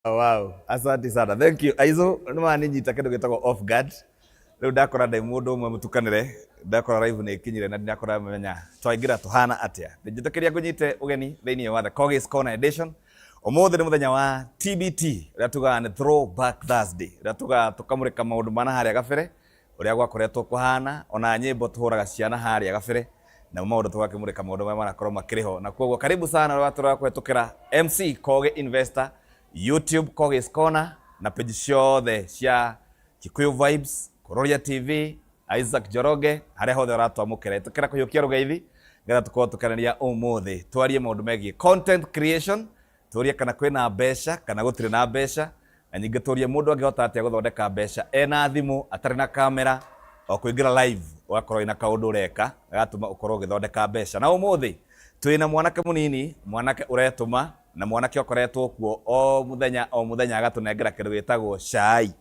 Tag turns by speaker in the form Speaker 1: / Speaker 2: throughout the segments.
Speaker 1: Oh, wow. Asante sana. Thank you. Aizo numa ninjita kindu gitagwo off guard. Riu ndakora ndai mundu umwe mutukanire, ndakora live ni kinyire na ndakora menya twaingira tuhana atia. Ndijitakiria kunyite ugeni thiini wa the KOGI'S Corner edition. Umuthi ni muthenya wa TBT, ria tuga ni Throwback Thursday. Ria tuga tukamurika maundu mana haria gabere, uria gwakoretwo kuhana, ona nyimbo tuhuraga ciana haria gabere. Na maundu twakimurika maundu maya marakorwo makiriho. Na kwoguo karibu sana watu wa kwetukira MC KOGI Investor, YouTube KOGI'S Corner na page ciothe cia Kikuyu Vibes, Kororia TV, Isaac Joroge, haria hothe uratwamukira tukira kuyukia rugeithi ngetha tukorwo tukanania umuthi twarie maundu megie content creation, turie kana kwina mbeca kana gutire na mbeca, na nyingi turie mundu angihota atia guthondeka mbeca ena thimu atari na kamera o kuingira live ugakorwo ina kaundu ureka gatuma ukorwo githondeka mbeca. Na umuthi twina mwanake munini, mwanake uretuma na mwanake okoretwo kuo o muthenya agatunengera kindu gitagwo cai.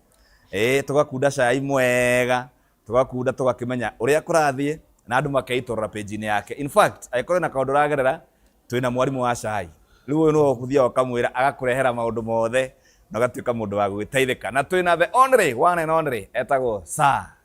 Speaker 1: Tugakunda cai mwega, tugakunda tugakimenya uria kurathie na andu makeitorora page ni yake. In fact, aikore na kaundu ragerera twina mwarimu wa cai. Riu uyu no kuthia ukamwira agakurehera maundu mothe na gatwika mundu wa gwiteithika. Na twina the only one and only etagwo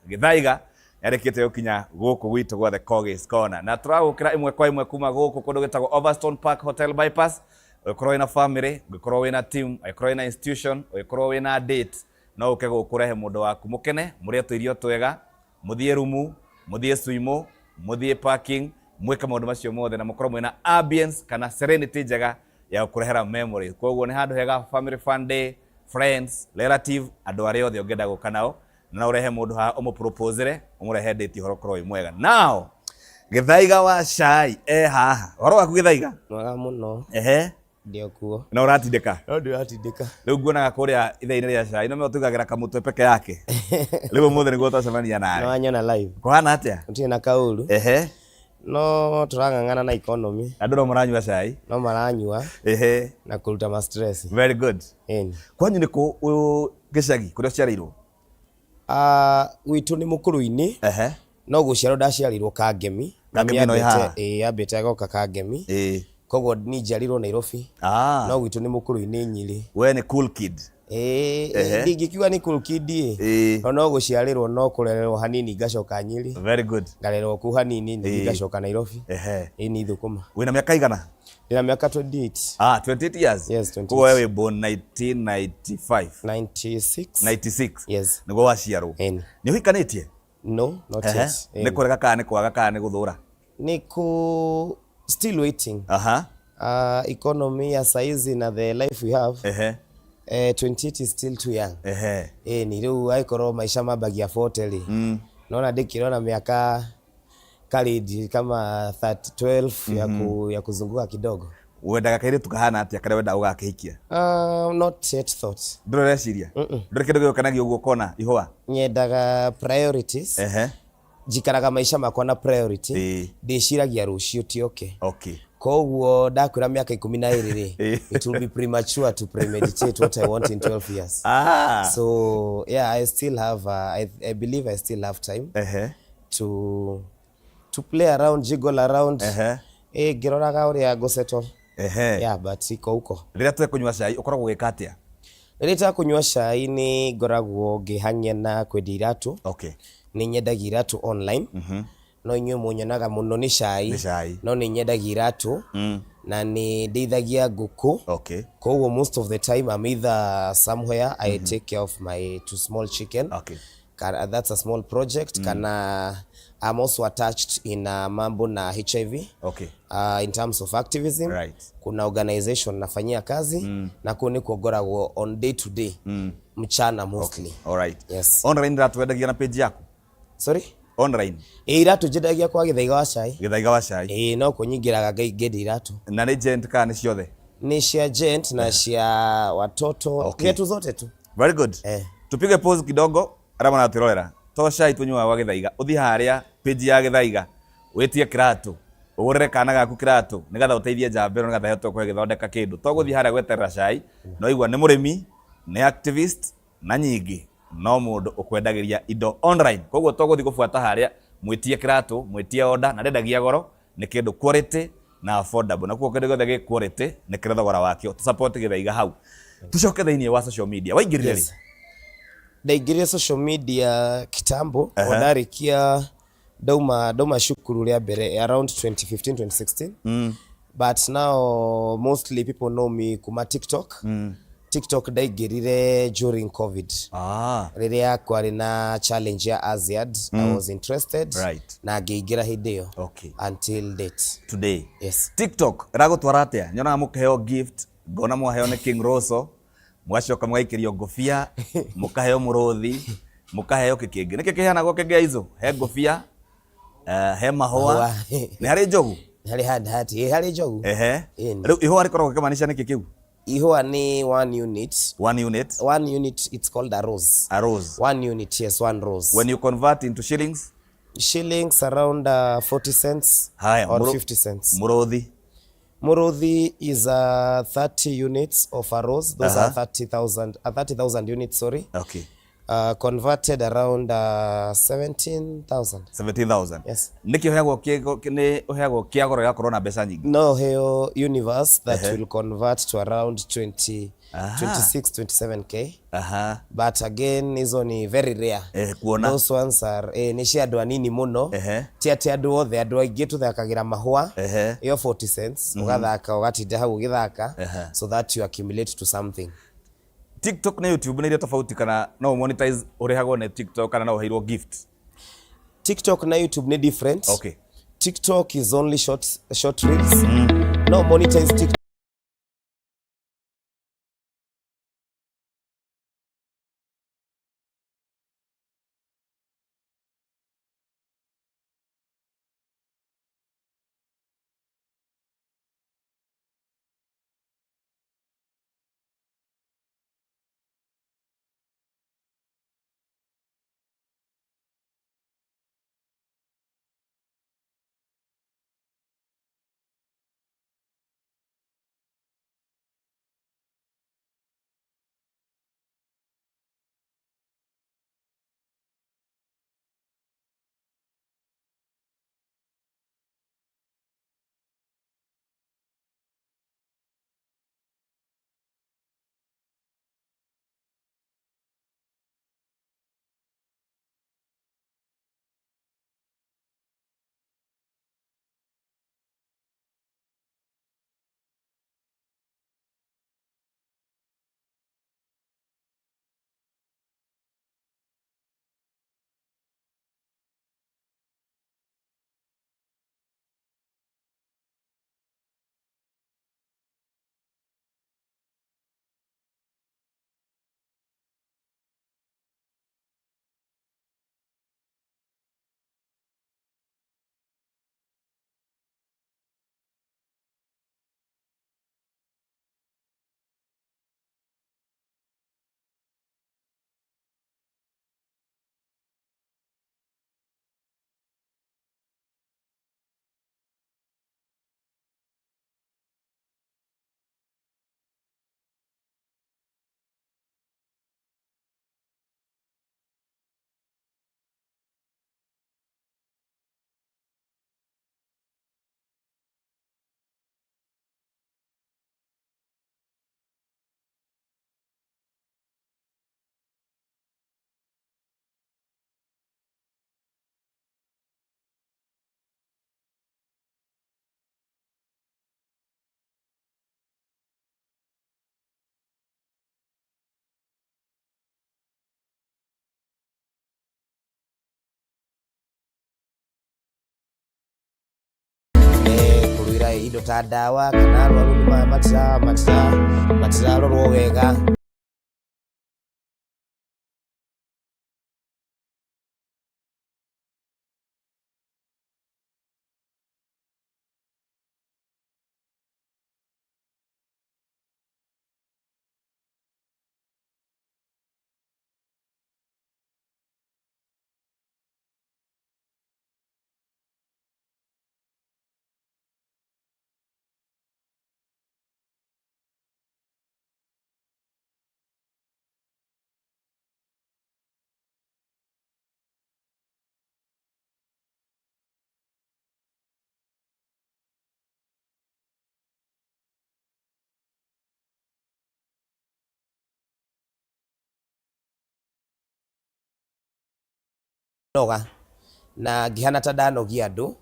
Speaker 1: Githaiga yarekete yokinya guku gwitu gwa the KOGI'S Corner. Na turagukira imwe kwa imwe kuma guku kundu gitagwo Overstone Park Hotel Bypass. Ukorwo ina family, ukorwo ina team, ukorwo ina institution, ukorwo ina date, no ukego kurehe mundu waku mukene, murie twirio twega, muthie rumu, muthie swimo, muthie parking, mweka maundu macio mothe na mukorwo mwina ambience kana serenity njega ya kurehera memory. Kwoguo ni handu hega family fun day, friends, relative, andu aria othe ungenda guka nao na urehe mundu ha umupropose umurehe date horo korwo mwega. Now Githaiga wa cai haha. Horo waku Githaiga?
Speaker 2: Mwega muno. Ndio kuo.
Speaker 1: Na uratindika?
Speaker 2: Ndio uratindika.
Speaker 1: Riu nguonaga kuria ithaini ria cai no me utugagira kamutwe peke yake. Riu muthe niguo twacemania nawe.
Speaker 2: No anyona live.
Speaker 1: Kuhana atia?
Speaker 2: Utie na kaulu. No turang'ang'ana na economy.
Speaker 1: Andu no maranyua cai?
Speaker 2: No maranyua. Na kuruta ma stress.
Speaker 1: Very good. Kwanyu ni ku gicagi kuria ciarirwo?
Speaker 2: Witu ni mukuru-ini. No guciarwo ndaciarirwo Kangemi.
Speaker 1: Kangemi no iha.
Speaker 2: Ambite agoka Kangemi. Koguo ni njarirwo Nairobi. No gwitu ni mukuru-ini Nyiri.
Speaker 1: We ni cool kid.
Speaker 2: Ndingikiuga ni cool kid no guciarirwo no kurererwo hanini ngacoka Nyiri.
Speaker 1: Very good.
Speaker 2: Ngarererwo ku hanini ni ngacoka Nairobi. Ni thukuma.
Speaker 1: Wina miaka igana?
Speaker 2: Ndina miaka 28.
Speaker 1: 28 years?
Speaker 2: Yes, 28.
Speaker 1: Kwa wewe born 1995?
Speaker 2: 96.
Speaker 1: Yes. Niguo waciarwo? Ni uhikanitie?
Speaker 2: No, not yet.
Speaker 1: Ni kurega kana ni kwaga kana ni guthura?
Speaker 2: Ni ku still waiting. Economy ya saizi na the life we have. 28 is still too young. Ni riu aikoro maisha mabagia 40. Naona ndikirona miaka kalidi kama 12 ya kuzunguka kidogo.
Speaker 1: Wendaga kaire tukahana atia kare wenda ugakihikia?
Speaker 2: Not yet thought.
Speaker 1: Ndureciria? Ndure kindu giokanagio uguo kona ihwa?
Speaker 2: Nyendaga priorities. Jikaraga maisha makwa na priority. Ndiciragia rucio ti okay. Koguo ndakwira miaka 12 it will be premature to premeditate what I want in 12 years. So yeah, I still have I believe I still have time to play around, jiggle around. Giroraga uria go settle. Yeah, but iko huko.
Speaker 1: Rira twe kunywa cai ukoragwo gwika atia?
Speaker 2: Rita kunywa cai ni ngoragwo ngihang'ia na kwendia iratu. Ni nyendagia iratu online. No inyuĩ mũnyonaga mũno ni cai. No ni nyendagia iratu. Na ni ndeithagia ngũkũ. Koguo most of the time I'm either somewhere I take care of my two small chicken. That's a small project. Kana I'm also attached in mambo na HIV. In terms of activism. Kuna organization nafanyia kazi. Na kuni kuogoragwo on day to day. Mchana mostly. Yes.
Speaker 1: Online iratu wendagia na page yako?
Speaker 2: Sorry?
Speaker 1: Online.
Speaker 2: Iratu njendagia kwa Githaiga wa cai.
Speaker 1: Githaiga wa cai.
Speaker 2: No kunyingiraga ngendi iratu.
Speaker 1: Na ni agent kana ni ciothe?
Speaker 2: Ni cia agent na cia watoto. Yetu zote tu.
Speaker 1: Very good. Tupige pause kidogo. Arama na tirorera. To cai tunywa wa Githaiga. Uthi haria page ya Githaiga. Wetie kiratu. Ugurire kana gaku kiratu. Nigatha uteithie njambero nigatha hetwo kwa githondeka kindu. To guthi haria gweterera cai. No igwa ni murimi, ni activist na nyingi. No mundu ukwendagiria indo online. Koguo to guthi gufuata haria mwitie kiratu, mwitie order na ndendagia goro ni kindu quality na affordable. Na kuo kindu gothe gi quality ni kire thogora wakio. To support Githaiga hau. Tucoke thĩinĩ wa social media. Waingĩrire rĩ?
Speaker 2: Ndaingĩrire social media kitambo, ondarikia ndauma cukuru rĩa mbere around 2015 2016. But now mostly people know me kuma TikTok. TikTok ndaingĩrire during COVID. Rĩrĩa kwarĩ na challenge ya Aziad, I was interested. Na ngĩingĩra hĩndĩ ĩyo. Until date.
Speaker 1: Today.
Speaker 2: Yes.
Speaker 1: TikTok ĩragũtwara atĩa? Nyonaga mũkĩheo gift, ngona mwaheo nĩ King Rosso, mwacoka mũgaikĩrio ngũbia, mũkaheo mũrũthi, mũkaheo kĩkĩngĩ. Nĩkĩ kĩheanagwo kĩngĩ hizo? He ngũbia, he mahũa. Nĩ harĩ njogu?
Speaker 2: Harĩ handati, harĩ njogu.
Speaker 1: Rĩu ihũa rĩkoragwo kĩmaanisha nĩkĩ kĩu?
Speaker 2: Ihua ni 1 unit.
Speaker 1: 1 unit?
Speaker 2: 1 unit, it's called a rose.
Speaker 1: A rose?
Speaker 2: 1 unit, yes, 1 rose.
Speaker 1: When you convert into shillings?
Speaker 2: Shillings around 40 cents or 50 cents.
Speaker 1: Murodhi?
Speaker 2: Murodhi is 30 units of a rose. Those are 30,000 units, sorry.
Speaker 1: Okay.
Speaker 2: Converted around 17,000.
Speaker 1: 17,000?
Speaker 2: Yes.
Speaker 1: Niki uheagwo kia goro yakorwo na mbeca nyingi?
Speaker 2: No, heo universe that will convert to around 26, 27k. But again, hizo ni very rare. Those ones are ni cia andu anini muno. Ti ati andu othe, andu aingi tuthakagira mahua. Iyo 40 cents. Ugathaka ugatinda hau ugithaka so that you accumulate to something.
Speaker 1: TikTok na YouTube nĩ iria tofauti kana no monetize urehagwo na TikTok kana no uheirwo gift?
Speaker 2: TikTok na YouTube ni different.
Speaker 1: Okay.
Speaker 2: TikTok is only short reels. No monetize TikTok. Indo ta dawa kana arwaru matirarorwo wega. noga na ngihana ta ndanogia andu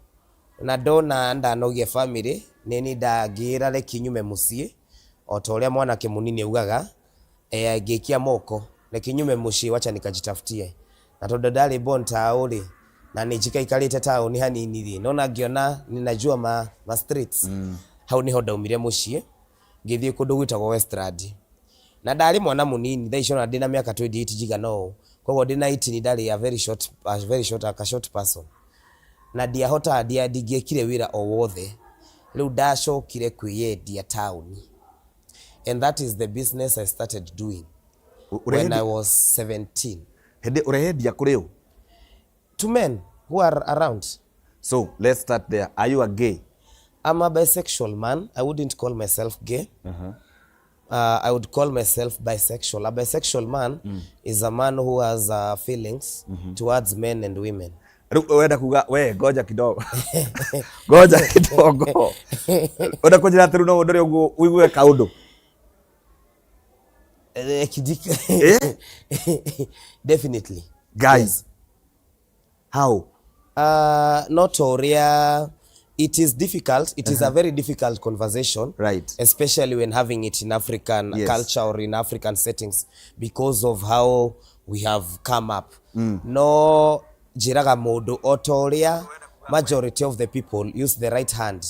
Speaker 2: na ndona ndanogia family nini ndagira reki nyume mucii o ta uria mwanake munini augaga ngikia moko reki nyume mucii wacha nikajitafutie na tondu ndari born tauri na nijikaikarite tauni hanini ri nona ngiona ninajua ma streets hau niho ndaumire mucii ngithie kundu gwitagwo Westland na ndari mwana munini thaicio na ndina miaka 28 jiga no koguo ndina 18 ndari a very short person na ndiahota ndingĩekire wĩra o wothe rĩu ndacokire kwĩyendia town and that is the business I started doing when I was 17.
Speaker 1: Hende ureyendia kũrĩ ũ?
Speaker 2: To men who are around.
Speaker 1: So let's start there. Are you a gay?
Speaker 2: I'm a bisexual man. I wouldn't call myself gay. I would call myself bisexual. A bisexual man is a man who has feelings towards men and women.
Speaker 1: Wenda kuga we ngoja kidogo. Ngoja kidogo. Wenda kujira ati no ndori ugu uigue kaundu.
Speaker 2: Definitely.
Speaker 1: Guys. How?
Speaker 2: Not oria. It is difficult. It is a very difficult conversation.
Speaker 1: Right.
Speaker 2: Especially when having it in African culture or in African settings because of how we have come up. No jiraga modu otoria. Majority of the people use the right hand.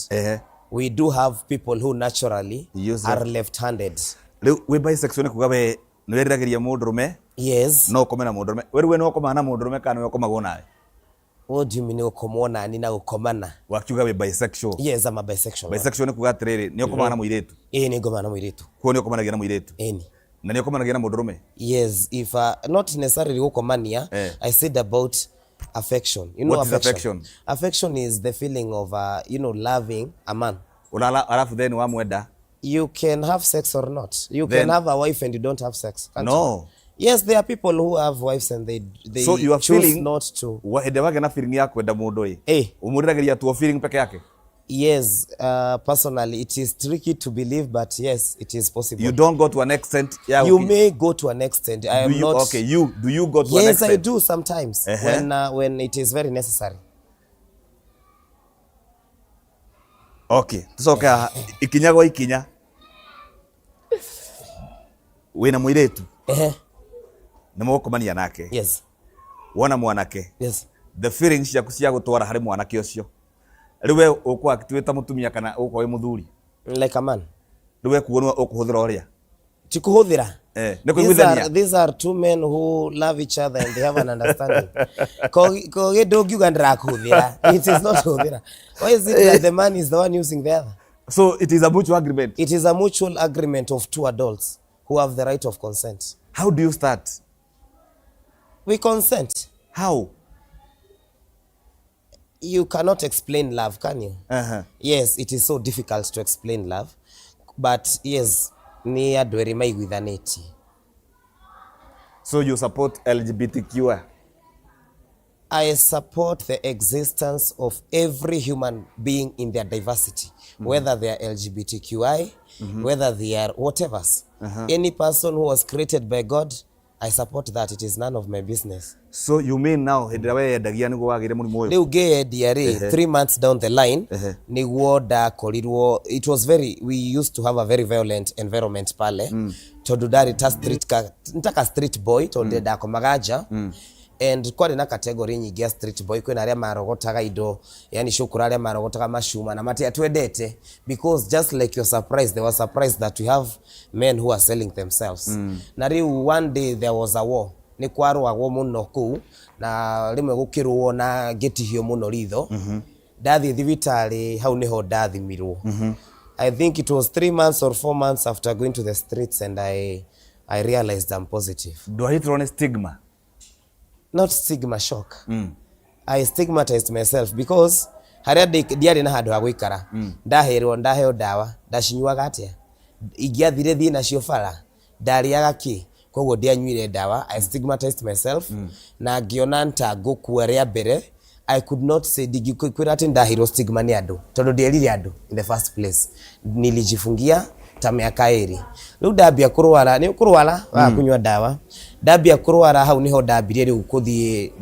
Speaker 2: We do have people who naturally are left-handed.
Speaker 1: We bisexual kuga we nweriragiria mundurume?
Speaker 2: Yes.
Speaker 1: No komena mundurume. We no komana mundurume kana we komagwo nawe?
Speaker 2: What do you mean ukomona ni na ukomana?
Speaker 1: Wakiuga we bisexual.
Speaker 2: Yes, I'm a bisexual.
Speaker 1: Bisexual ni kuga atiriri ni ukomana na muiretu.
Speaker 2: Ni ngomana na muiretu.
Speaker 1: Ko ni ukomanagia na muiretu.
Speaker 2: Ni.
Speaker 1: Na ni ukomanagia na mundurume?
Speaker 2: Yes, if not necessarily ukomania, I said about affection. You know,
Speaker 1: what
Speaker 2: affection.
Speaker 1: Is affection?
Speaker 2: Affection is the feeling of loving a man.
Speaker 1: Alafu then wamwenda.
Speaker 2: You can have sex or not. You can have a wife and you don't have sex.
Speaker 1: No.
Speaker 2: You? Yes, there are people who have wives and they
Speaker 1: so you are
Speaker 2: choose
Speaker 1: feeling
Speaker 2: not to.
Speaker 1: Hende wage na feeling ya kwenda mundu umuriragiria tu feeling peke yake?
Speaker 2: Yes, personally it is tricky to believe, but yes, it is possible.
Speaker 1: You don't go to an extent.
Speaker 2: You may go to an extent. I am not.
Speaker 1: Okay, do you go to an extent?
Speaker 2: Yes, I do sometimes when it is very necessary.
Speaker 1: Okay, tusoka ikinya go ikinya. Wina muiretu. Na mukomania nake.
Speaker 2: Yes.
Speaker 1: Wona mwanake.
Speaker 2: Yes.
Speaker 1: The feelings cia kucia gutwara hari mwanake ucio. Riwe ukwa akitwita mutumia kana ukwa we muthuri.
Speaker 2: Like a man.
Speaker 1: Riwe kuonwa ukuhuthira oria.
Speaker 2: Tikuhuthira.
Speaker 1: These
Speaker 2: are two men who love each other and they have an understanding. Koge dogiuga ndirakuhuthira. It is not kuhuthira. Why is it that the man is the one using the other?
Speaker 1: So it is a mutual agreement.
Speaker 2: It is a mutual agreement of two adults who have the right of consent.
Speaker 1: How do you start?
Speaker 2: We consent.
Speaker 1: How?
Speaker 2: You cannot explain love, can you? Yes, it is so difficult to explain love. But yes, ni andu eri maiguithanĩtie.
Speaker 1: So you support LGBTQ?
Speaker 2: I support the existence of every human being in their diversity, whether they are LGBTQI, whether they are whatever. Any person who was created by God, I support that. It is none of my business.
Speaker 1: So you mean now hidrawe yendagia niguo wagire murimu uyu?
Speaker 2: Riu ngeyendia ri 3 months down the line niguo ndakorirwo. It was we used to have a very violent environment pale tondu ndari ta street boy tondu ndakomaga nja and kwari na category nyingi ya street boy kwina aria marogotaga indo, yani shukura aria marogotaga mashuma na mati atwendete, because just like you're surprised, they were surprised that we have men who are selling themselves. Na riu one day there was a war, ni kwarwagwo muno kuu na rimwe gukirwo na gitihio muno ritho. Ndathi thibitari hau niho ndathimirwo. I think it was 3 months or 4 months after going to the streets and I realized I'm positive.
Speaker 1: Do I hit on a stigma?
Speaker 2: Not stigma, shock. I stigmatized myself because haria ndiari na handu ha gwikara. Ndaheo dawa, ndacinyuaga atia. Ingiathire thie nacio bara, ndariaga ki. Koguo ndianyuire dawa. I stigmatized myself. Na ngiona nta ngukua ria mbere. I could not say ndigikwira ati ndahiro stigma ni andu tondu ndierire andu in the first place. Nilijifungia ta miaka 2 riu ndambia kurwara ni kurwara wa kunywa dawa ndambia kurwara hau niho ndambire riu kuthie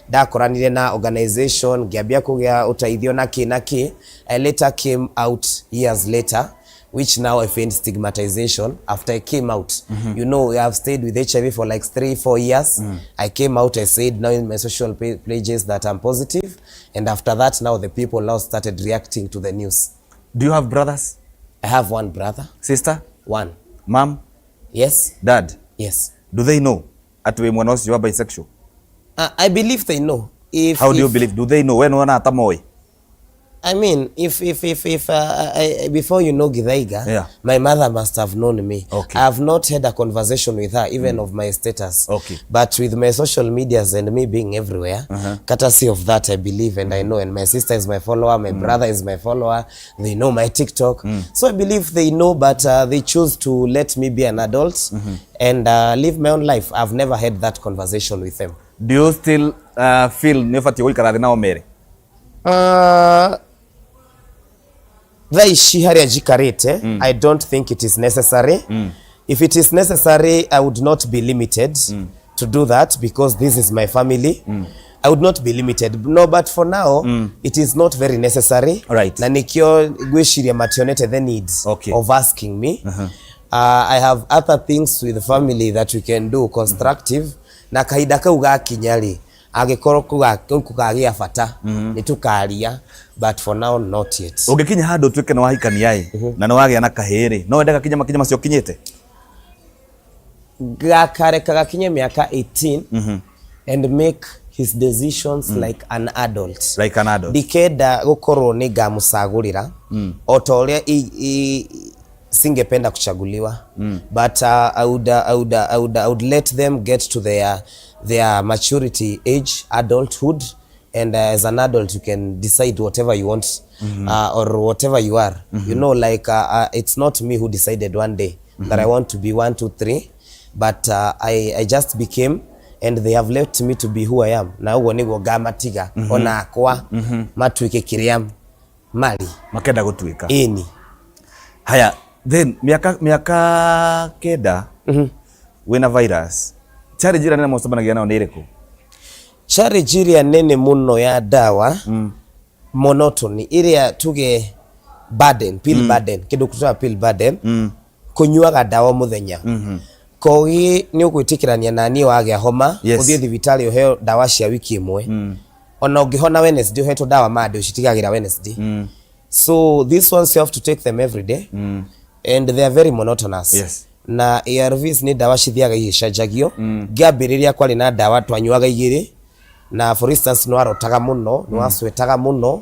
Speaker 2: ndakoranire na organization ngiambia kugia uteithio na ki I later came out years later which now I find stigmatization after I came out. You know, I have stayed with HIV for like 3-4 years. I came out, I said now in my social pages that I'm positive, and after that now the people now started reacting to the news.
Speaker 1: Do you have brothers?
Speaker 2: I have one brother.
Speaker 1: Sister?
Speaker 2: One.
Speaker 1: Mom?
Speaker 2: Yes.
Speaker 1: Dad?
Speaker 2: Yes.
Speaker 1: Do they know at we mwana you are bisexual?
Speaker 2: I believe they know.
Speaker 1: How do you believe? Do they know? When wana atamoy?
Speaker 2: I mean, if before you know Githaiga, my mother must have known me.
Speaker 1: Okay.
Speaker 2: I have not had a conversation with her, even of my status.
Speaker 1: Okay.
Speaker 2: But with my social medias and me being everywhere, courtesy of that, I believe and I know. And my sister is my follower, my brother is my follower. They know my TikTok. So I believe they know, but they choose to let me be an adult and live my own life. I've never had that conversation with them.
Speaker 1: Do you still feel nefati uikarathi nao mere?
Speaker 2: I don't think it is necessary. If it is necessary, I would not be limited to do that because this is my family. I would not be limited. No, but for now, it is not very necessary.
Speaker 1: Right.
Speaker 2: Na nikio gweshiria mationete the needs of asking me. I have other things with the family that we can do constructive. Na kaida kau gakinyari agikoro kugagia fata nitukaria, but for now not yet.
Speaker 1: Ungekinya handu twike no wahikania na no wagia na kahiri no wenda kinya macio kinyite
Speaker 2: gakare kagakinye miaka 18 and make his decisions like an adult.
Speaker 1: Like an adult.
Speaker 2: Dikeda gukorwo ni ngamusagurira otoria singependa kuchaguliwa but I would let them get to their maturity age, adulthood, and as an adult you can decide whatever you want or whatever you are. You know, like it's not me who decided one day that I want to be 1, 2, 3, but I just became, and they have left me to be who I am. Na ugo nigo gamatiga ona akwa matuike kiriam mali
Speaker 1: makenda gutuika
Speaker 2: ini
Speaker 1: haya. Then miaka keda wina virus challenge ira nene mosabanagia nao niriku?
Speaker 2: Challenge ira nene muno ya dawa monotony iria tuge burden, pill burden, kindu kutoa pill burden kunyuaga dawa muthenya. Kogi ni ugwitikirania na ni wagia homa uthie thibitari uheo dawa cia wiki imwe ona ungihona Wednesday uheto dawa made ucitigagira Wednesday. So these ones you have to take them every day and they are very monotonous. Na ARVs ni dawa cithiaga igicajagio ngiambiriria kwari na dawa twanyuaga igiri na for instance no arotaga muno no aswetaga muno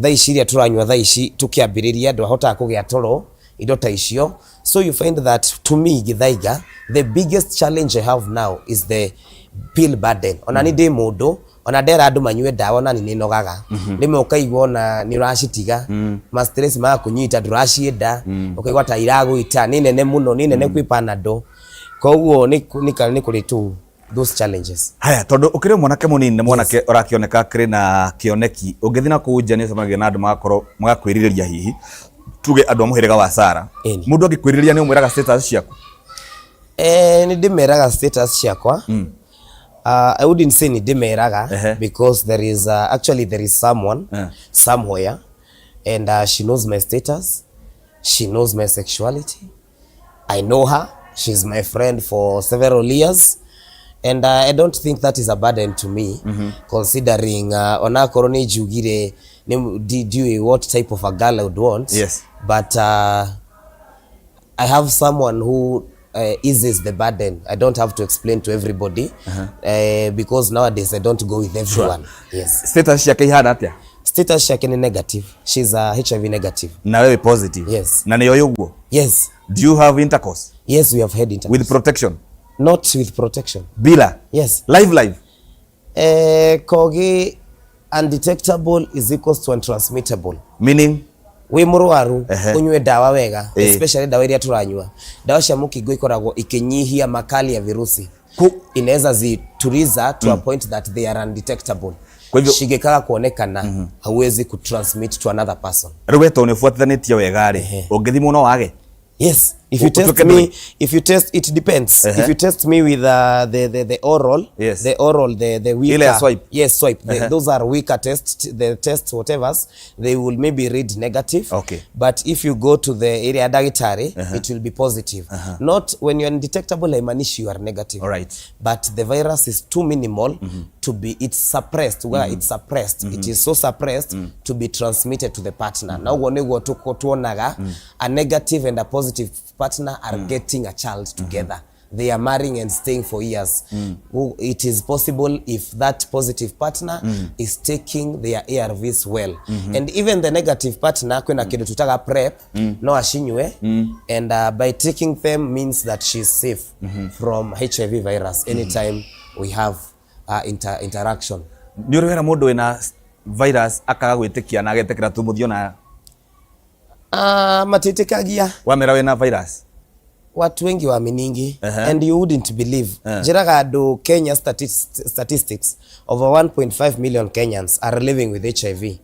Speaker 2: thaa ici iria turanyua thaa ici tukiambiriria ndwahotaga kugia toro indo ta icio. So you find that to me Githaiga, the biggest challenge I have now is the pill burden. Ona ni ndi mundu ona ndera andu manyue dawa na ni nogaga rimwe ukaigwa na ni uracitiga ma stress ma kunyita nduracienda ukaigwa ta iraguita ni nene muno ni nene kwi panado. Koguo ni kuri tu those challenges.
Speaker 1: Haya, tondu ukiri mwanake munini na mwanake urakioneka kiri na kioneki ungithina kuja ni samagia na andu magakwiririria hihi tuge andu amuhirega wa Sara mundu agikwiririria ni umwiraga status ciaku?
Speaker 2: Ni ndimeraga status ciakwa. I wouldn't say ni demeraga because there is actually there is someone somewhere and she knows my status, she knows my sexuality, I know her, she's my friend for several years, and I don't think that is a burden to me considering ona koroni jugire did you what type of a girl I would want. But I have someone who eases the burden. I don't have to explain to everybody because nowadays I don't go with everyone.
Speaker 1: Status yake ihana atia?
Speaker 2: Status yake ni negative. She's HIV negative.
Speaker 1: Na wewe positive? Na ni yoyo ugo? Do you have intercourse?
Speaker 2: Yes, we have had intercourse.
Speaker 1: With protection?
Speaker 2: Not with protection.
Speaker 1: Bila? Live?
Speaker 2: Kogi undetectable is equals to untransmittable.
Speaker 1: Meaning?
Speaker 2: We murwaru unywe dawa wega especially dawa iria turanyua dawa cia mukingo ikoragwo ikinyihia makali ya virusi inaweza zituriza to a point that they are undetectable. Kwa hivyo shigekaga kuonekana hauwezi kutransmit to another person.
Speaker 1: Rweto ni fuatanitie wega ri ungithimo no wage
Speaker 2: Yes, if you test me, it depends. If you test me with the oral,
Speaker 1: yes,
Speaker 2: the weaker,
Speaker 1: ile swipe,
Speaker 2: yes, swipe. Those are weaker tests. The tests, whatever's, they will maybe read negative.
Speaker 1: Okay.
Speaker 2: But if you go to the area dagitari, it will be positive. Not when you're undetectable, haimanishi you are negative.
Speaker 1: All right.
Speaker 2: But the virus is too minimal to be, it's suppressed. Where it's suppressed, it is so suppressed to be transmitted to the partner. Now, when you go to a negative and a positive partner are getting a child together. They are marrying and staying for years. It is possible if that positive partner is taking their ARVs well. And even the negative partner, kwena kidu tutaga PrEP, no ashinywe, and by taking them means that she's safe from HIV virus anytime we have interaction.
Speaker 1: Niurwera mundu ena virus akaga gwitikia na agetekera tumuthio na
Speaker 2: matitikagia
Speaker 1: wamera wena virus.
Speaker 2: Watu wengi waaminingi and you wouldn't believe. Jiraga ado Kenya statistics over 1.5 million Kenyans are living with HIV.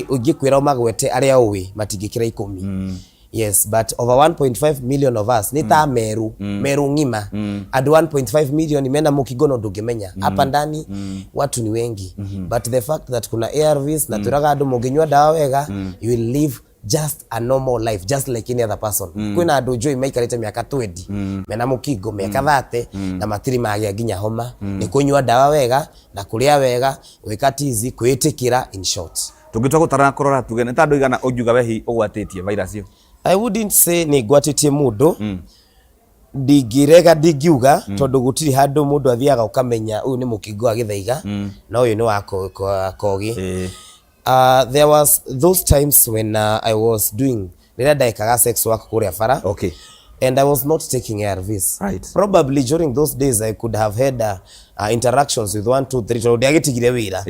Speaker 2: Ugikwira umagwete aria uwi matigikira 10. Yes, but over 1.5 million of us nita meru ngima. Ado 1.5 million imenda mukigono ndungemenya. Hapa ndani watu ni wengi. But the fact that kuna ARVs na turaga ado muginywa dawa wega, you will live just a normal life, just like any other person. Kwina andu njui maikarite miaka 20 mena mukingo miaka 30 na matiri magia nginya homa ni kunywa dawa wega na kuria wega gwika tizi kwitikira in short.
Speaker 1: Tungitwa gutara kurora tuge ni tandu igana ujuga wehi ugwatitie virus yo. I
Speaker 2: wouldn't say ni gwatitie mundu digirega digiuga tondu gutiri handu mundu athiaga ukamenya uyu ni mukingo wa Githaiga na uyu ni wa KOGI. There was those times when I was doing sex work kuria fara.
Speaker 1: Okay.
Speaker 2: And I was not taking ARVs.
Speaker 1: Right.
Speaker 2: Probably during those days I could have had interactions with 1, 2, 3. Tondo diagitigire wira.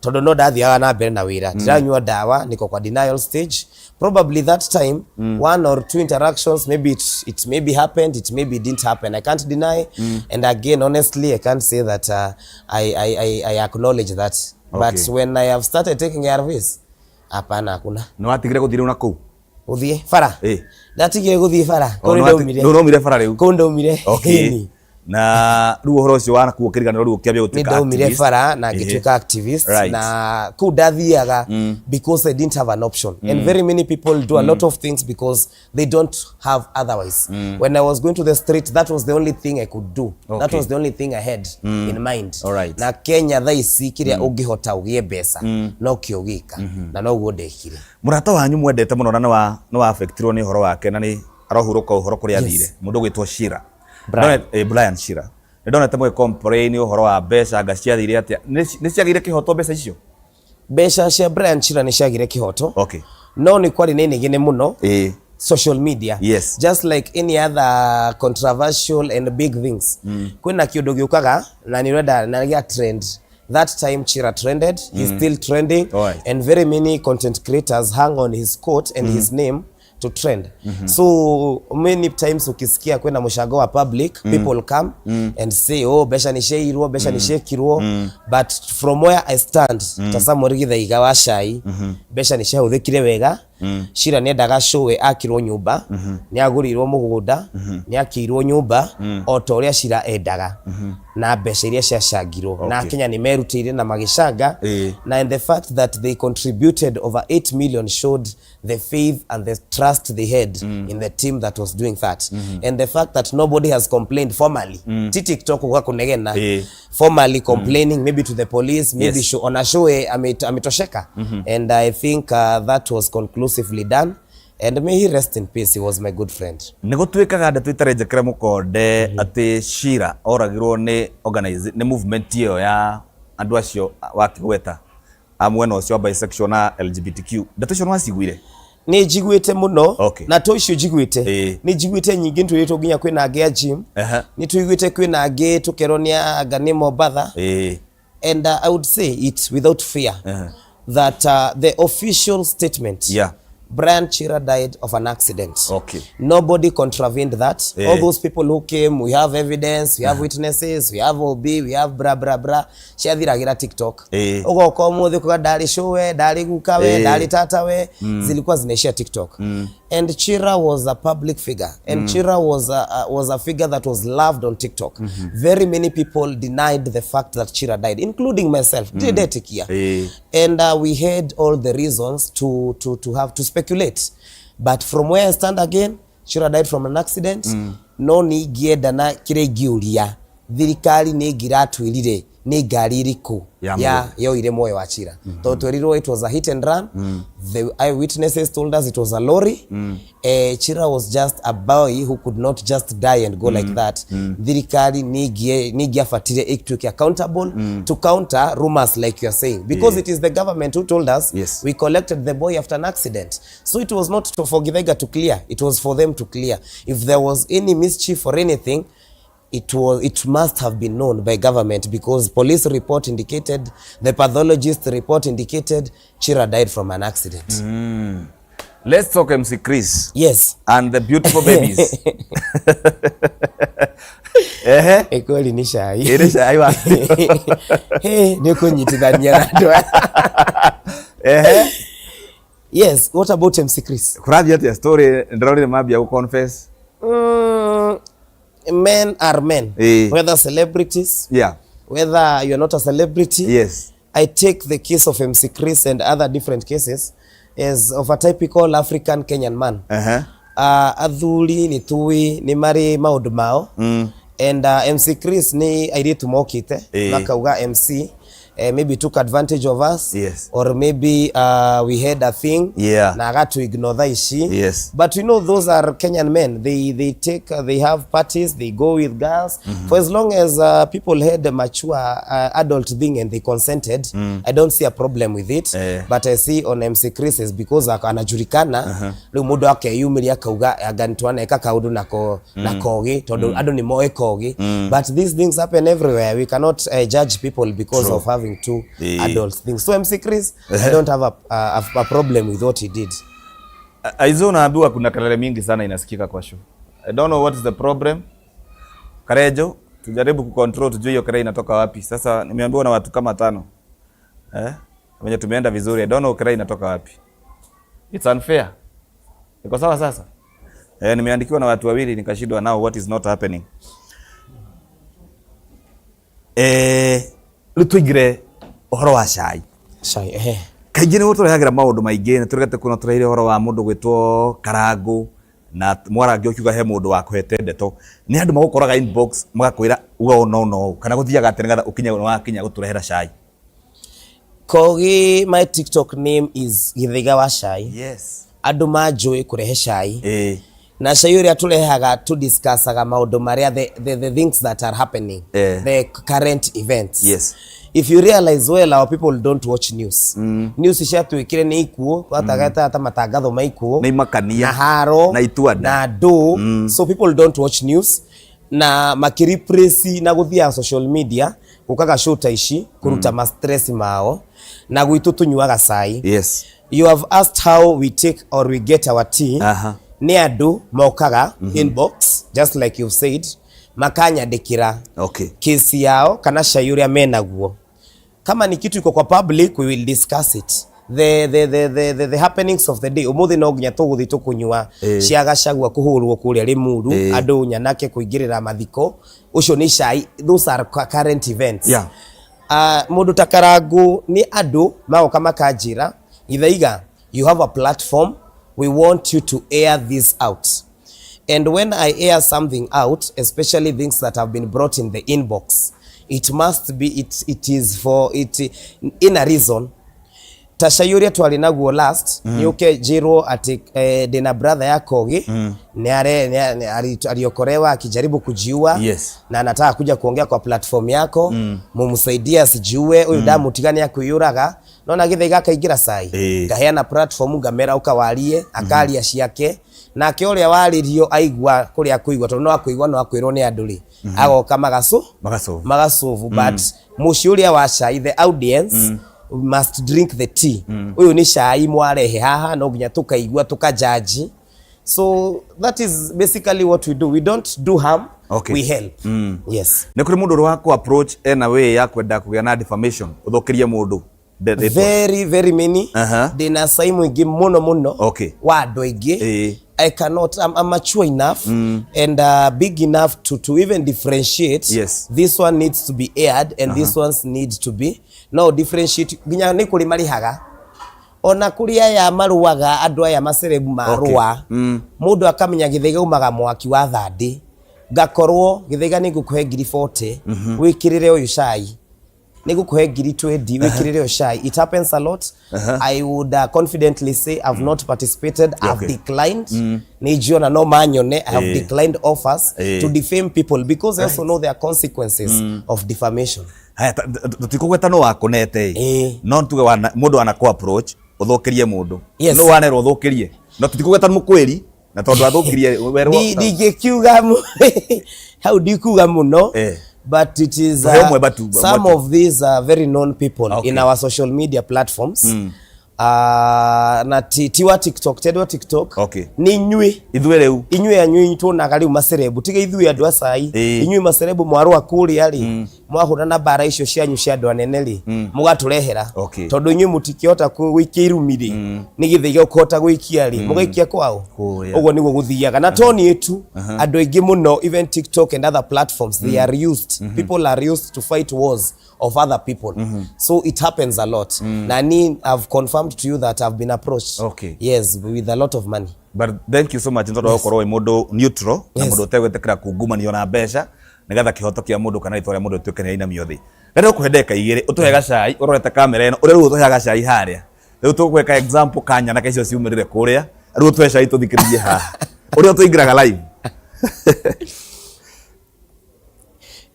Speaker 2: Tondo no dathiaga na mbere na wira. Diranyua dawa niko kwa denial stage. Probably that time 1 or 2 interactions, maybe it maybe happened, it maybe didn't happen. I can't deny. And again, honestly, I can't say that I acknowledge that. Okay. But when I have started taking ARVs, hapana hakuna.
Speaker 1: No atigire guthire una ku.
Speaker 2: Uthie fara? Ndatigire guthie fara.
Speaker 1: Ko ndaumire. No ndaumire fara riu.
Speaker 2: Ko ndaumire.
Speaker 1: Okay. Na riu uhoro ucio wana ku kirigana riu ukiambia gutuika activist.
Speaker 2: Ndaumire fara na gituika activist na ku ndathiaga because I didn't have an option. And very many people do a lot of things because they don't have otherwise. When I was going to the street, that was the only thing I could do. Okay. That was the only thing I had in mind.
Speaker 1: Alright.
Speaker 2: Na Kenya thaici kiria ungihota ugie mbeca no kiogika na no guodekire.
Speaker 1: Murata wanyu mwendete muno na no affectirwo ni horo wake na ni arohuruka uhoro kuria athire. Mundu gwitwo Chira. Brian Chira. Ndonete mwe complain uhoro wa mbeca ngaciathire atia ni ciagire kihoto mbeca icio.
Speaker 2: Mbeca cia Brian Chira ni ciagire kihoto.
Speaker 1: Okay.
Speaker 2: No ni kwari nene muno. Social media.
Speaker 1: Yes.
Speaker 2: Just like any other controversial and big things. Kwina kiundu giukaga na ni reda na gia trend. That time Chira trended, he's still trending, and very many content creators hang on his quote and his name to trend. So many times ukisikia kwenda mushago wa public, people come and say, oh, besha ni sheirwo, besha ni shekirwo. But from where I stand, tasamuri Githaiga wa shai, besha ni shehuthikire wega. Chira ni endaga showe akirwo nyumba, ni agurirwo mugunda, ni akirwo nyumba, o ta uria Chira endaga. Na mbeca iria ciacangirwo na Kenya ni merutire na magicanga na and the fact that they contributed over 8 million showed the faith and the trust they had in the team that was doing that. And the fact that nobody has complained formally. TikTok kwa kunegena formally complaining maybe to the police, maybe on a show ametosheka. And I think that was conclusively done. And may he rest in peace. He was my good friend.
Speaker 1: Nigotwikaga ndeto itarenjekera mukonde ati Chira oragirwo ni ni movement iyo ya andu acio wakigweta amwena ucio bisexual na LGBTQ. Ndeto icio nwaciguire?
Speaker 2: Ni jigwite muno na to icio jigwite. Ni jigwite nyingi nturitwo nginya kwina age gym. Ni tuigwite kwina age tukeronia agane Mobatha. And I would say it without fear that the official statement Brian Chira died of an accident.
Speaker 1: Okay.
Speaker 2: Nobody contravened that. All those people who came, we have evidence, we have witnesses, we have OB, we have bra bra bra. Ciathiragira TikTok. Ugoka umuthi kuga ndari showe, ndari gukawe, ndari tatawe, zilikuwa zinaishia TikTok. And Chira was a public figure, and Chira was a figure that was loved on TikTok. Very many people denied the fact that Chira died, including myself. And we had all the reasons to have to speculate. But from where I stand again, Chira died from an accident. No ni gienda na kire giuria. Thirikari ni giratwirire ni ngari iriku ya yoire moyo wa Chira. Totweriro it was a hit and run. The eyewitnesses told us it was a lorry. Chira was just a boy who could not just die and go like that. Thirikari ni giafatire iktuke accountable to counter rumors like you are saying, because it is the government who told us we collected the boy after an accident. So it was not for Githaiga to clear, it was for them to clear. If there was any mischief or anything, it must have been known by government, because police report indicated, the pathologist report indicated Chira died from an accident.
Speaker 1: Let's talk MC Chris.
Speaker 2: Yes.
Speaker 1: And the beautiful babies.
Speaker 2: Ekweli ni shai.
Speaker 1: Ni shai wa.
Speaker 2: Niko nyitithania nado. Yes, what about MC Chris?
Speaker 1: Kurathi ati story ndroni mabia confess.
Speaker 2: Men are men, whether celebrities, whether you're not a celebrity. I take the case of MC Chris and other different cases as of a typical African Kenyan man. Athuri ni tui ni mari maundu mao, and MC Chris ni airitu mokite makauga MC maybe took advantage of us, or maybe we had a thing na got to ignore that ishi. But you know, those are Kenyan men. They have parties, they go with girls. For as long as people had a mature adult thing and they consented, I don't see a problem with it. But I see on MC Chris is because anajulikana lu mudo wake yumiri akauga aganitwana eka kaudu na kogi todo ado ni moe kogi. But these things happen everywhere. We cannot judge people because of having two adult things. So MC Chris, I don't have a problem with what he did.
Speaker 1: Aizo naambiwa kuna kelele mingi sana inasikika kwa show. I don't know what is the problem. Karejo, tujaribu kucontrol tujue hiyo kelele inatoka wapi. Sasa nimeambiwa na watu kama 5. Wenye tumeenda vizuri. I don't know kelele inatoka wapi. It's unfair. Iko sawa sasa? Nimeandikiwa na watu 2 nikashindwa now what is not happening. Lutuigire ohoro wa shai. Kaingĩ nĩ gũtũrehagĩra maũndũ maingĩ, nĩ tũregete kuna tũreire ũhoro wa mũndũ gwĩtwo Karangu na mwarangi ũkiuga he mũndũ wakuhete ndeto. Nĩ andũ magũkoraga inbox magakwĩra no kana gũthiaga atĩ nĩgetha ũkinye wakinya gũtũrehera cai.
Speaker 2: Kogi, my TikTok name is Githaiga wa Shai. Andũ manjũĩ kũrehe cai. Na cai ũrĩa tũrehaga to discussaga maũndũ marĩa the things that are happening, the current events. If you realize well, our people don't watch news. News ishatwikire ni ikuo, watagata hata matangatho maikuo,
Speaker 1: na imakania,
Speaker 2: na haro,
Speaker 1: na ituada,
Speaker 2: na do. So people don't watch news. Na makiripresi na guthia social media, kukaga show taishi, kuruta ma stress mao, na gwitu tunyuaga cai. You have asked how we take or we get our tea. Ni andu mokaga inbox, just like you've said, makanyandikira kesi yao kana cai uria menaguo. Kama ni kitu iko kwa public, we will discuss it. The happenings of the day. Umuthi no nginya tuguthi tukunyua ciaga cagua kuhurwo kuria rimuru andu nyanake kuingirira mathiko ucio ni cai. Those are current events. Mundu ta Karangu ni andu magoka makanjira Githaiga, you have a platform, we want you to air this out. And when I air something out, especially things that have been brought in the inbox, it must be, it is for it in a reason. Tashayuria twalinaguo last, niuke jiro ati dena brother ya Kogi, ni aliokorewa akijaribu kujiua, na anataka kuja kuongea kwa platform yako, mumsaidia sijiue, uyu damu tigani ya kuyuraga, nona Githaiga kaingira cai. Kaheana platform ngamera ukawarie, akaria ciake, na kioria waririo aigua kuria kuigua, tondu no akuigua no akwirwo ni anduri. Agoka magacovu. But muciuria wa cai, the audience, we must drink the tea. Uyu ni cai mwarehe haha no nginya tukaigua tukajaji. So that is basically what we do. We don't do harm, we help. Yes.
Speaker 1: Nä kå rä må ndå wako approach ena way ya kwenda kå gä na defamation uthukirie må ndå?
Speaker 2: Very many. Ndina cai mwingi muno wa andu aingi. I cannot, I'm mature enough and big enough to even differentiate.
Speaker 1: Yes.
Speaker 2: This one needs to be aired and this one needs to be no differentiate. Ginya ni kuri marihaga ona kuri aya maruaga andu aya macerebu marua mundu akamenya Githaiga umaga mwaki wa thandi ngakorwo Githaiga ni ngukuhe 40 wikirire uyu cai ni ngukuhe 20 wikirire uyu cai. It happens a lot. I would confidently say I've not participated. I've declined. Nijiona no manyone. I have declined offers to defame people because I also know there are consequences of defamation.
Speaker 1: Haya tutikugweta no wakonete no tuge wana mundu ana ko approach uthukirie mundu no wanero uthukirie no tutikugweta mukwiri na tondu athukirie werwo
Speaker 2: ndigikiuga how do you kuga muno but it is some of these very known people in our social media platforms. Na tiwa TikTok tedwa TikTok ni inyui
Speaker 1: ithwe reu
Speaker 2: inyui anyui tunaga riu macerebu tiga ithwe andu acai inyui macerebu mwaru akuri ari mwahura na bara icio cianyu cia andu anene ri mugaturehera tondu inyui mutikihota gwikia irumiri ni Githaiga ukota gwikia ri mugaikia kwao uguo niguo guthiaga na toni etu andu aingi muno even TikTok and other platforms they are used people are used to fight wars of other people. So it happens a lot. Nani, I've confirmed to you that I've been approached. Yes, with a lot of money.
Speaker 1: But thank you so much. Ntoto okoro modo neutral na modo tegwetekira kungumania na mbeca nigetha kihoto kia mundu kana itore mundu twikene ina miothi. Rero kuhendeka igiri utuhega cai urorete kamera eno uri utuhega cai haria. Rero tukweka example kanya na kacio ciumirire kuria. Rero tuhe cai tuthikiririe ha. Uri utuingiraga live.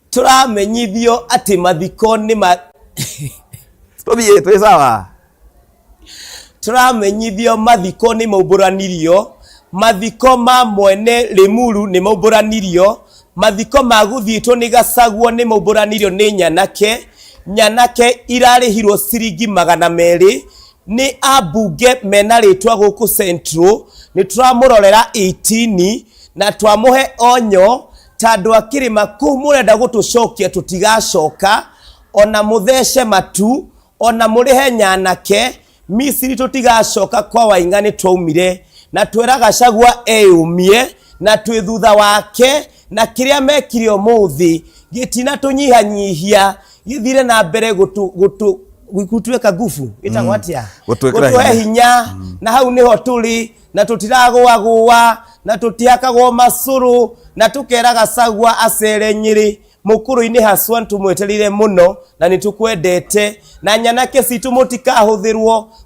Speaker 2: Turamenyithio ati mathiko ni
Speaker 1: Tobie twe sawa.
Speaker 2: Turamenyithio mathiko ni mauburanirio, mathiko ma mwene Limuru ni mauburanirio, mathiko ma guthiitwo ni Gacagua ni mauburanirio ni nyanake irarihirwo ciringi 200 ni abunge mena ritwa guku Central ni turamurorera 18 na twamuhe onyo tandu akirima ku murenda gutucokia tutigacoka ona muthece matu ona murihe nyanake Misiri tutigacoka kwa Waingani twaumire na twera Gacagua eyumie na twi thutha wake na kiria mekire umuthi gitina tunyihanyihia githire na mbere gutweka ngufu itagwo atia gutwe hinya na hau niho turi na tutiragwa na tutiakagwo macuru na tukera Gacagua acere Nyiri mukuru-ini haswa ntumweterire muno na nitukwendete na nyanake citu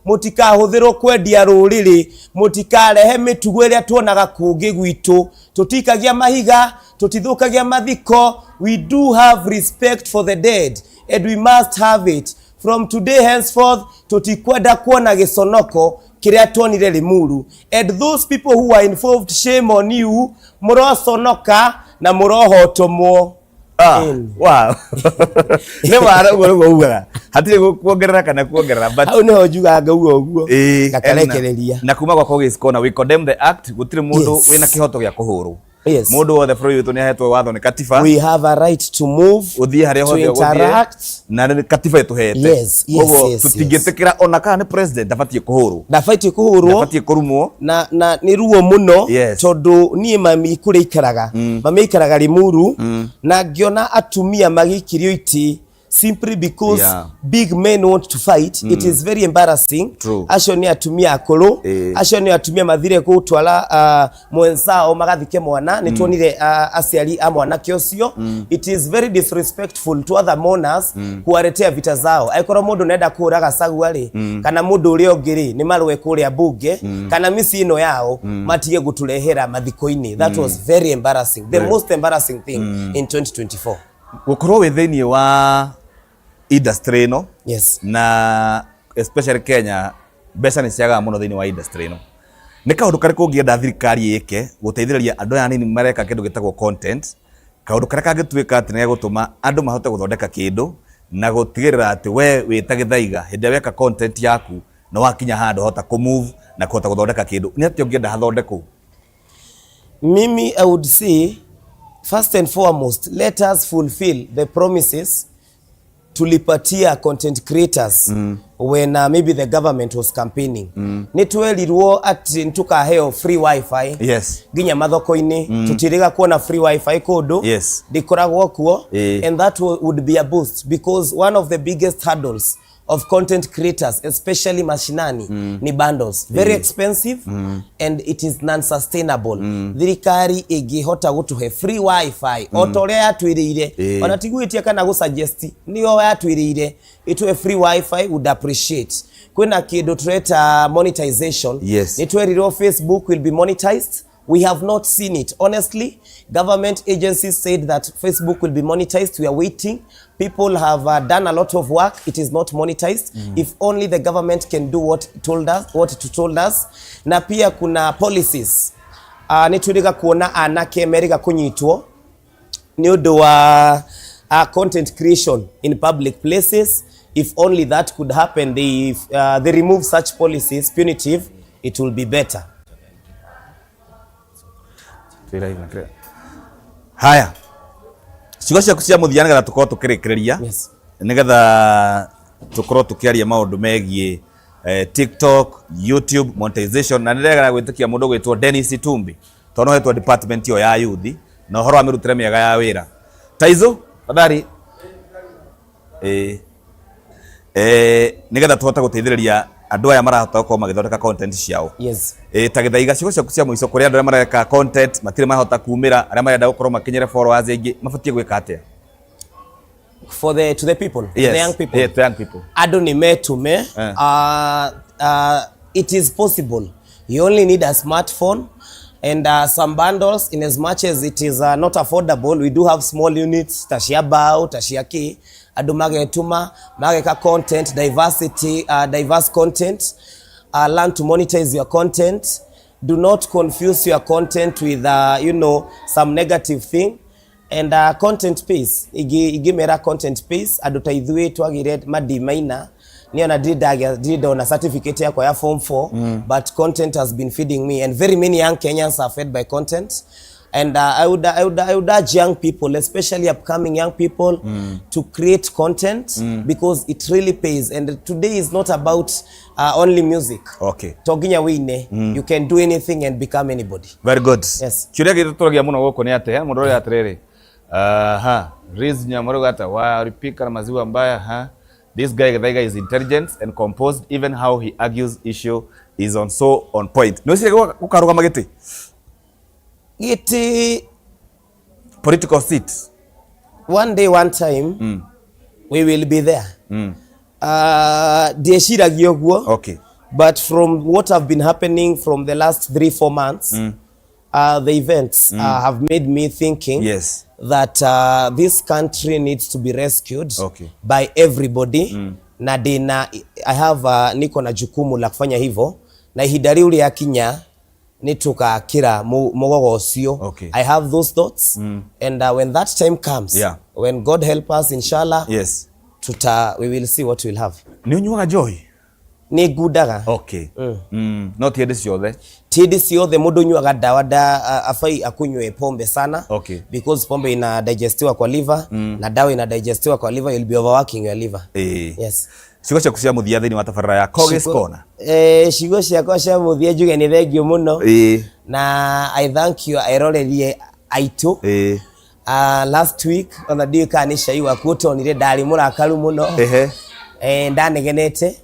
Speaker 2: mutikahũthĩrwo kwendia rũrĩrĩ mutikarehe mitugo iria tuonaga kungi gwitu tutikagia mahiga tutithukagia mathiko. We do have respect for the dead and we must have it from today henceforth. Tutikwenda kuona gĩconoko kiria tuonire Limuru and those people who are involved, shame on you. Muroconoka na murohotomwo.
Speaker 1: Wow. Ne mara uga hatire kuongerera kana kuongerera but
Speaker 2: au no jugaga uguo gakarekereria
Speaker 1: na kuma kwa KOGI'S corner we condemn the act gutire mundu wina kihoto gya kuhuru. Mundu wothe bũrũri witũ nĩ ahetwo watho nĩ katiba.
Speaker 2: We have a right to move, to interact
Speaker 1: na nĩ katiba ĩtũhete.
Speaker 2: Yes.
Speaker 1: Tutingĩtĩkĩra ona kana nĩ president ndabatie kuhuru.
Speaker 2: Ndabatie kurumwo na nĩ ruo muno tondu nie mami kũrĩa ikaraga mami ikaraga Limuru na ngiona atumia magikirio iti simply because big men want to fight. It is very embarrassing. Acio ni atumia akuru acio ni atumia mathire gutwara mwenzao magathike mwana ni tuonire aciari a mwana kiocio. It is very disrespectful to other mourners kuaretea vita zao. Aikoro mundu nenda kura Gacagua ri kana mundu uri ongiri ni marwe kuria bunge kana misi ino yao matige guturehera mathiko-ini. That was very embarrassing, the most embarrassing thing in 2024.
Speaker 1: Gukorwo withini wa industry no na especially Kenya mbeca ni ciaga muno thini wa industry no ni kaundu kari kungienda thirikari yike guteithiriria andu aya nini mareka kindu gitagwo content kaundu kari kangituika ati ne gutuma andu mahote guthondeka kindu na gutigirira ati we wita Githaiga hindi weka content yaku no wakinya handu hota ku move na kuhota guthondeka kindu ni ati ungienda hathondekwo?
Speaker 2: Mimi, I would say first and foremost, let us fulfill the promises tulipatia content creators when maybe the government was campaigning. Nitwerirwo ati ntukaheo free wifi.
Speaker 1: Yes.
Speaker 2: Ginya mathoko-ini tutiriga kuona free wifi kundu.
Speaker 1: Yes.
Speaker 2: Dikoragwo kuo and that would be a boost because one of the biggest hurdles of content creators, especially mashinani, ni bundles. Very expensive and it is non-sustainable. Thirikari igihota gutuhe free wifi otoria yatwirire ona tiguitia kana gusuggest niyo yatwirire ituhe free wifi would appreciate. Kwina kindu tureta monetization.
Speaker 1: Yes.
Speaker 2: Nitwerirwo Facebook will be monetized. We have not seen it. Honestly, government agencies said that Facebook will be monetized. We are waiting. People have done a lot of work. It is not monetized. If only the government can do what it told us. Na pia kuna policies. Nituriga kuona anake meriga kunyitwo ni undu wa content creation in public places. If only that could happen, they remove such policies, punitive, it will be better.
Speaker 1: Haya. Ciugo ciaku cia muthia nigetha tukorwo tukirikiria.
Speaker 2: Yes.
Speaker 1: Nigetha tukorwo tukiaria maundu megie TikTok, YouTube, monetization na ndirega gwitikia mundu gwitwo Dennis Tumbi. Tono hetwa department yo ya youth na horo amirutire miega ya wira. Taizo, badari. Nigetha tuhota guteithiriria andu aya marahota gukorwo magithondeka content ciao.
Speaker 2: Yes.
Speaker 1: Ta Githaiga ciugo ciaku cia muico kuri andu aria mareka content matire mahota kumira aria marenda gukorwo makinyire followers ingi mabatie gwika atia?
Speaker 2: To the people,
Speaker 1: yes.
Speaker 2: The young people.
Speaker 1: Yeah, the young people.
Speaker 2: Ado ni metume. It is possible. You only need a smartphone and some bundles. In as much as it is not affordable, we do have small units. Tashia bao, tashia ki. Ado magetuma, mageka content, diversity, diverse content. Learn to monetize your content. Do not confuse your content with, some negative thing. And content piece, igimera content piece, adutaithwe twagire madimaina. Niona did on a certificate yako ya form 4, but content has been feeding me, and very many young Kenyans are fed by content. And I would urge young people, especially upcoming young people, to create content because it really pays. And today is not about only music. Okay. Toginya wine, you can do anything and become anybody.
Speaker 1: Very good.
Speaker 2: Yes.
Speaker 1: Churia gituturagia muno goko ni ate mundu uri atiriri. Riz Nyamoro gata wa ripika na maziwa mbaya. This guy Githaiga is intelligent and composed. Even how he argues issue is on point. No sire gukaruga magiti.
Speaker 2: Giti
Speaker 1: political seats.
Speaker 2: One day, one time, we will be there. Dieshiragio guo. Okay. But from what have been happening from the last 3-4 months, the events have made me thinking that this country needs to be rescued by everybody. Na I have niko na jukumu la kufanya hivyo na hidari uli ya Kenya nituka kira mugogo osio. I have those thoughts and when that time comes, when God help us, inshallah, we will see what we'll have.
Speaker 1: Ni unyuaga joy?
Speaker 2: Ni gudaga.
Speaker 1: Okay. Not tiedi ciothe.
Speaker 2: Tiedi ciothe mundu nyuaga dawa afai akunywe pombe sana. Okay. Because pombe ina digestiwa kwa liver na dawa ina digestiwa kwa liver, you'll be overworking your liver. Yes.
Speaker 1: Ciugo ciaku cia muthia thiini wa tabarĩra ya KOGI'S Corner.
Speaker 2: Ciugo ciakwa cia muthia njuge ni thengio muno. Na I thank you airorerie aitu. Last week on the day kanisha iwa kutonire ndari murakaru muno. Ndanegenete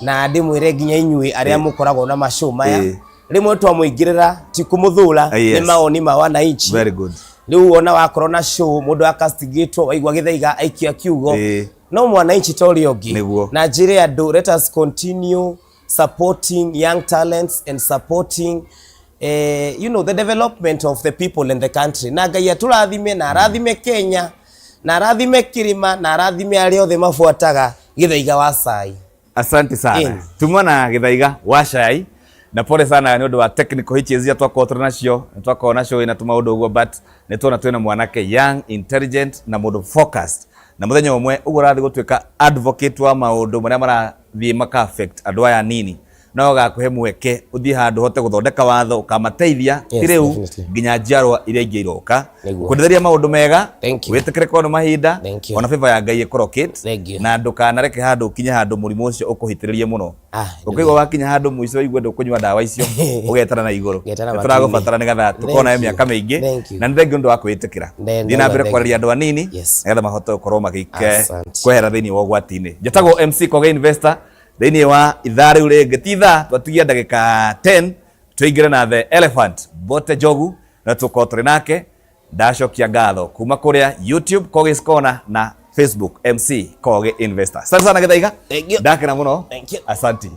Speaker 2: na ndimwire nginya inyui aria mukoragwo na mashow maya rimwe twamuingirira ti kumuthura ni maoni ma wananchi. Very good. Riu wona wakorwo na show mundu akastigitwo waigwa Githaiga aikia kiugo no mwananchi tori ogi na njire andu. Let us continue supporting young talents and supporting the development of the people in the country. Na Ngai aturathime na arathime Kenya na arathime Kirima na arathime aria othe mafuataga Githaiga wa Sai. Asante sana.
Speaker 1: Tumwana Githaiga wa Sai na pole sana ni undu wa technical hitches ya twakorwo nacio ina tuma undu uguo, but ni tuona twina mwanake young, intelligent na mundu focused na muthenya umwe ugo rathi gutwika advocate wa maundu maria marathie maka affect andu aya nini no gakuhe mweke uthie handu hote guthondeka watho ukamateithia tireu nginya njiarwa iria ingi iroka kundetheria maundu mega witikire kono mahinda ona favor ya Ngai ikorokate na ndukanareke handu kinya handu murimu ucio ukuhitiririe muno ukigwa wakinya handu mwico igwe ndukunywa dawa icio ugetara na iguru turagubatara nigatha tukona miaka mingi na ndengi undu wa kwitikira thina mbere kwariria andu anini nigatha mahote gukorwo magike kwehera thiini wa gwatini njatagwo MC Koge Investor thini wa ithaa riu ringi titha twatigia ndagika 10 tuingire na the elephant bote jogu na tuko turi nake ndacokia ngatho kuma kuria YouTube KOGI'S Corner na Facebook MC Koge Investor. Asante sana Githaiga. Ndakena muno. Asante.